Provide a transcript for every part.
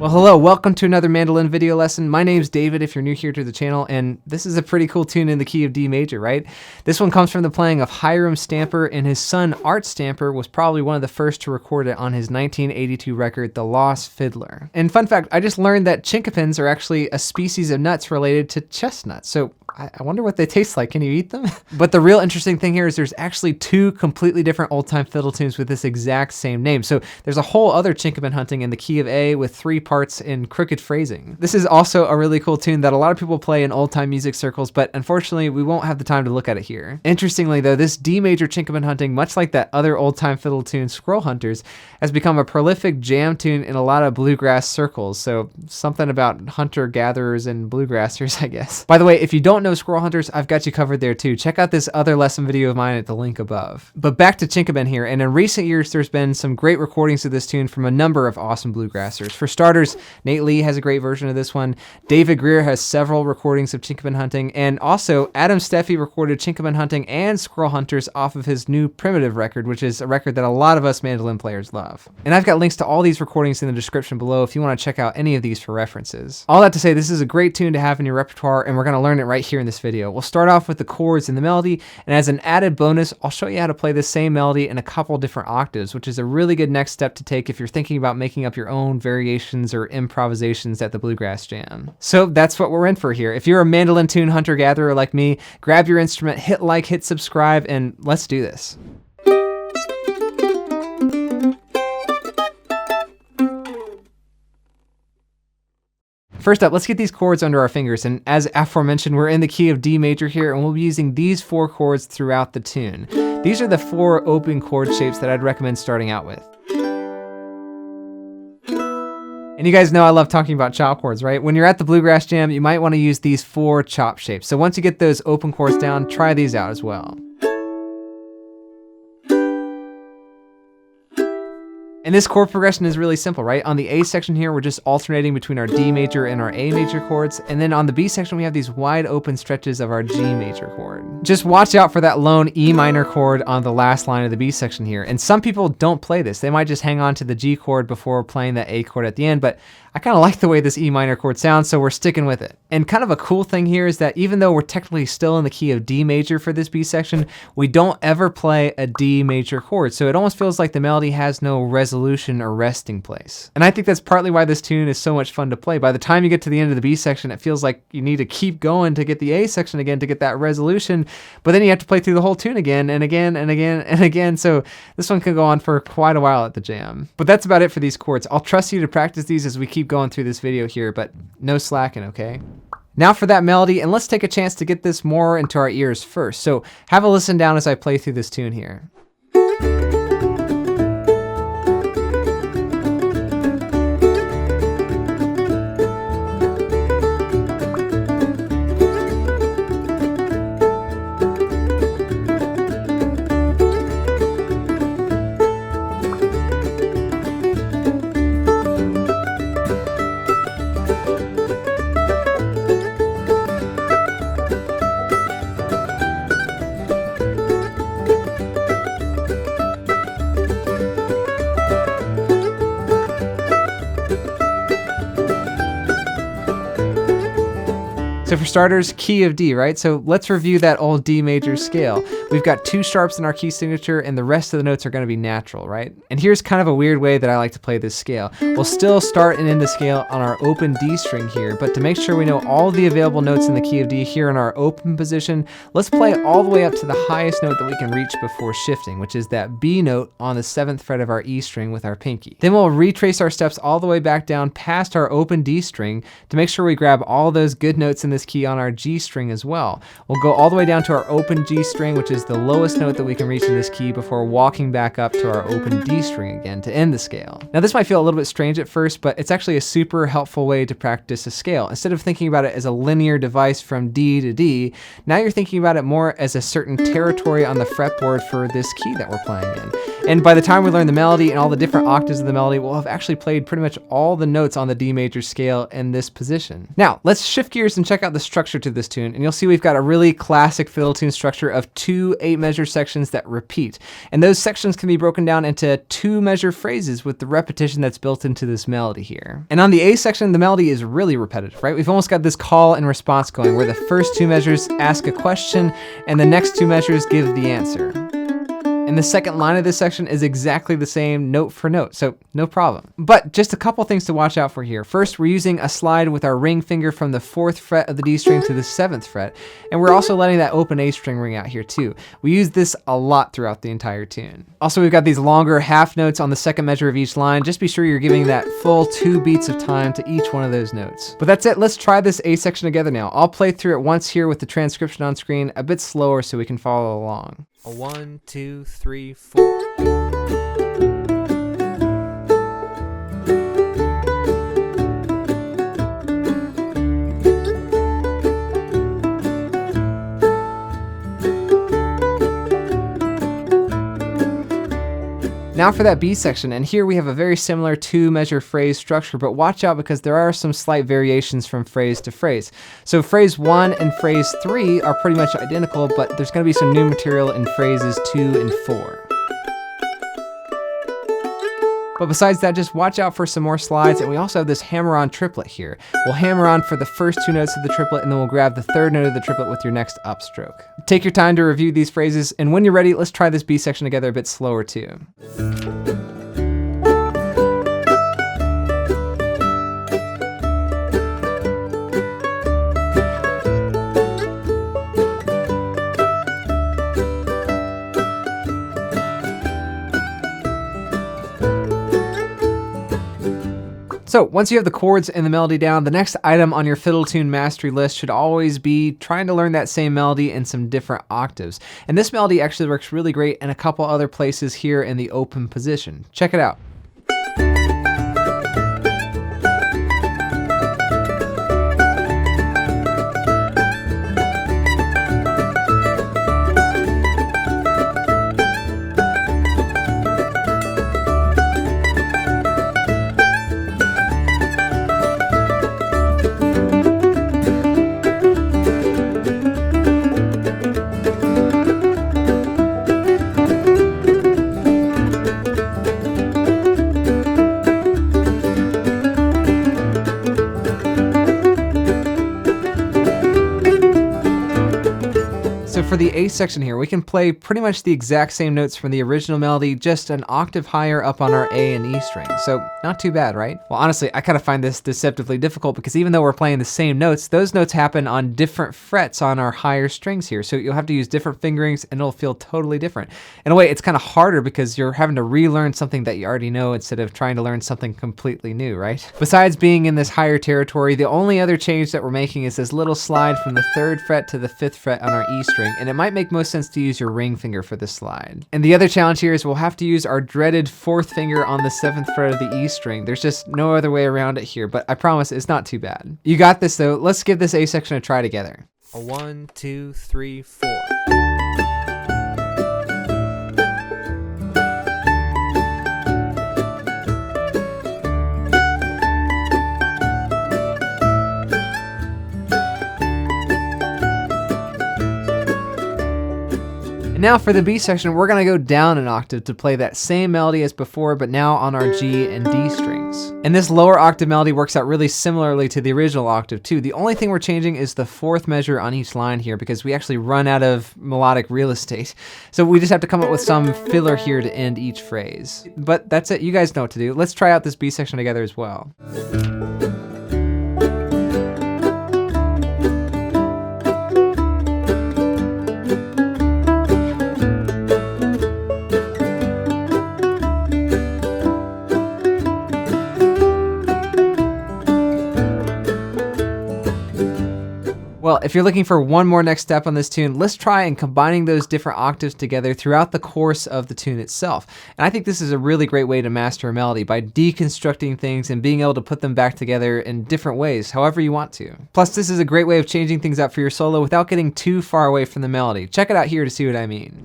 Well, hello, welcome to another mandolin video lesson. My name's David if you're new here to the channel, and this is a pretty cool tune in the key of D major, right? This one comes from the playing of Hiram Stamper, and his son Art Stamper was probably one of the first to record it on his 1982 record, The Lost Fiddler. And fun fact, I just learned that Chinquapins are actually a species of nuts related to chestnuts, so I wonder what they taste like. Can you eat them? But the real interesting thing here is there's actually two completely different old-time fiddle tunes with this exact same name. So there's a whole other Chinquapin hunting in the key of A with 3 parts in crooked phrasing. This is also a really cool tune that a lot of people play in old-time music circles, but unfortunately we won't have the time to look at it here. Interestingly though, this D major Chinquapin hunting, much like that other old-time fiddle tune Squirrel Hunters, has become a prolific jam tune in a lot of bluegrass circles. So something about hunter-gatherers and bluegrassers, I guess. By the way, if you don't know Squirrel Hunters, I've got you covered there too. Check out this other lesson video of mine at the link above. But back to Chinquapin here, and in recent years there's been some great recordings of this tune from a number of awesome bluegrassers. For starters, Nate Lee has a great version of this one. David Greer has several recordings of Chinquapin hunting, and also Adam Steffi recorded Chinquapin hunting and Squirrel Hunters off of his new Primitive record, which is a record that a lot of us mandolin players love. And I've got links to all these recordings in the description below if you want to check out any of these for references. All that to say, this is a great tune to have in your repertoire, and we're going to learn it right here in this video. We'll start off with the chords and the melody, and as an added bonus, I'll show you how to play the same melody in a couple different octaves, which is a really good next step to take if you're thinking about making up your own variations or improvisations at the Bluegrass Jam. So that's what we're in for here. If you're a mandolin tune hunter-gatherer like me, grab your instrument, hit like, hit subscribe, and let's do this. First up, let's get these chords under our fingers, and as aforementioned, we're in the key of D major here, and we'll be using these 4 chords throughout the tune. These are the 4 open chord shapes that I'd recommend starting out with. And you guys know I love talking about chop chords, right? When you're at the Bluegrass Jam, you might want to use these 4 chop shapes. So once you get those open chords down, try these out as well. And this chord progression is really simple, right? On the A section here, we're just alternating between our D major and our A major chords. And then on the B section, we have these wide open stretches of our G major chord. Just watch out for that lone E minor chord on the last line of the B section here. And some people don't play this. They might just hang on to the G chord before playing that A chord at the end, but I kind of like the way this E minor chord sounds, so we're sticking with it. And kind of a cool thing here is that even though we're technically still in the key of D major for this B section, we don't ever play a D major chord. So it almost feels like the melody has no resolution or resting place. And I think that's partly why this tune is so much fun to play. By the time you get to the end of the B section, it feels like you need to keep going to get the A section again to get that resolution, but then you have to play through the whole tune again and again and again and again. So this one can go on for quite a while at the jam. But that's about it for these chords. I'll trust you to practice these as we keep going through this video here, but no slacking, okay? Now for that melody, and let's take a chance to get this more into our ears first. So have a listen down as I play through this tune here. So for starters, key of D, right? So let's review that old D major scale. We've got 2 sharps in our key signature, and the rest of the notes are going to be natural, right? And here's kind of a weird way that I like to play this scale. We'll still start and end the scale on our open D string here, but to make sure we know all the available notes in the key of D here in our open position, let's play all the way up to the highest note that we can reach before shifting, which is that B note on the 7th fret of our E string with our pinky. Then we'll retrace our steps all the way back down past our open D string to make sure we grab all those good notes in this key on our G string as well. We'll go all the way down to our open G string, which is the lowest note that we can reach in this key, before walking back up to our open D string again to end the scale. Now this might feel a little bit strange at first, but it's actually a super helpful way to practice a scale. Instead of thinking about it as a linear device from D to D, now you're thinking about it more as a certain territory on the fretboard for this key that we're playing in. And by the time we learn the melody and all the different octaves of the melody, we'll have actually played pretty much all the notes on the D major scale in this position. Now let's shift gears and check out out the structure to this tune, and you'll see we've got a really classic fiddle tune structure of 2 8-measure sections that repeat. And those sections can be broken down into 2-measure phrases with the repetition that's built into this melody here. And on the A section, the melody is really repetitive, right? We've almost got this call and response going, where the first 2 measures ask a question, and the next 2 measures give the answer. And the second line of this section is exactly the same note for note, so no problem. But just a couple things to watch out for here. First, we're using a slide with our ring finger from the 4th fret of the D string to the 7th fret, and we're also letting that open A string ring out here too. We use this a lot throughout the entire tune. Also, we've got these longer half notes on the second measure of each line. Just be sure you're giving that full 2 beats of time to each one of those notes. But that's it, let's try this A section together now. I'll play through it once here with the transcription on screen, a bit slower so we can follow along. 1, 2, 3, 4. Now for that B section, and here we have a very similar 2-measure phrase structure, but watch out because there are some slight variations from phrase to phrase. So phrase 1 and phrase 3 are pretty much identical, but there's going to be some new material in phrases 2 and 4. But besides that, just watch out for some more slides, and we also have this hammer-on triplet here. We'll hammer on for the first 2 notes of the triplet, and then we'll grab the 3rd note of the triplet with your next upstroke. Take your time to review these phrases, and when you're ready, let's try this B section together a bit slower too. So once you have the chords and the melody down, the next item on your fiddle tune mastery list should always be trying to learn that same melody in some different octaves. And this melody actually works really great in a couple other places here in the open position. Check it out. So for the A section here, we can play pretty much the exact same notes from the original melody, just an octave higher up on our A and E string. So not too bad, right? Well, honestly, I kind of find this deceptively difficult because even though we're playing the same notes, those notes happen on different frets on our higher strings here. So you'll have to use different fingerings and it'll feel totally different. In a way, it's kind of harder because you're having to relearn something that you already know instead of trying to learn something completely new, right? Besides being in this higher territory, the only other change that we're making is this little slide from the 3rd fret to the 5th fret on our E string, and it might make most sense to use your ring finger for this slide. And the other challenge here is we'll have to use our dreaded 4th finger on the 7th fret of the E string. There's just no other way around it here, but I promise it's not too bad. You got this though. Let's give this A section a try together. 1, 2, 3, 4. And now for the B section, we're gonna go down an octave to play that same melody as before, but now on our G and D strings. And this lower octave melody works out really similarly to the original octave too. The only thing we're changing is the 4th measure on each line here because we actually run out of melodic real estate. So we just have to come up with some filler here to end each phrase. But that's it, you guys know what to do. Let's try out this B section together as well. Well, if you're looking for one more next step on this tune, let's try and combining those different octaves together throughout the course of the tune itself. And I think this is a really great way to master a melody by deconstructing things and being able to put them back together in different ways, however you want to. Plus, this is a great way of changing things up for your solo without getting too far away from the melody. Check it out here to see what I mean.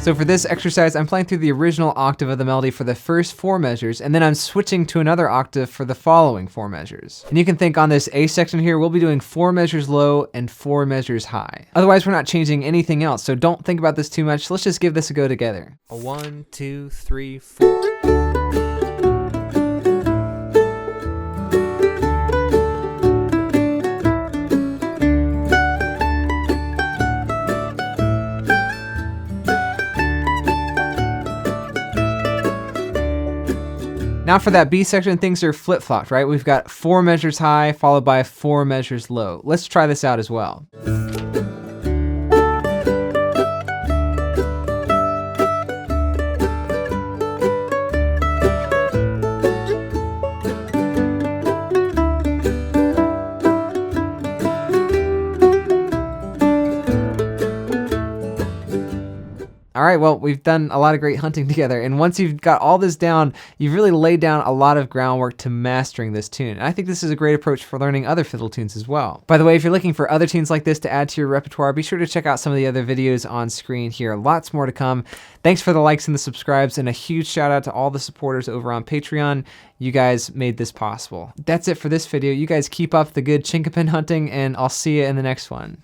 So for this exercise, I'm playing through the original octave of the melody for the first 4 measures, and then I'm switching to another octave for the following 4 measures. And you can think on this A section here, we'll be doing 4 measures low and 4 measures high. Otherwise, we're not changing anything else, so don't think about this too much. Let's just give this a go together. 1, 2, 3, 4. Now for that B section, things are flip-flopped, right? We've got 4 measures high followed by 4 measures low. Let's try this out as well. All right, well, we've done a lot of great hunting together, and once you've got all this down, you've really laid down a lot of groundwork to mastering this tune. And I think this is a great approach for learning other fiddle tunes as well. By the way, if you're looking for other tunes like this to add to your repertoire, be sure to check out some of the other videos on screen here. Lots more to come. Thanks for the likes and the subscribes, and a huge shout out to all the supporters over on Patreon. You guys made this possible. That's it for this video. You guys keep up the good Chinquapin hunting, and I'll see you in the next one.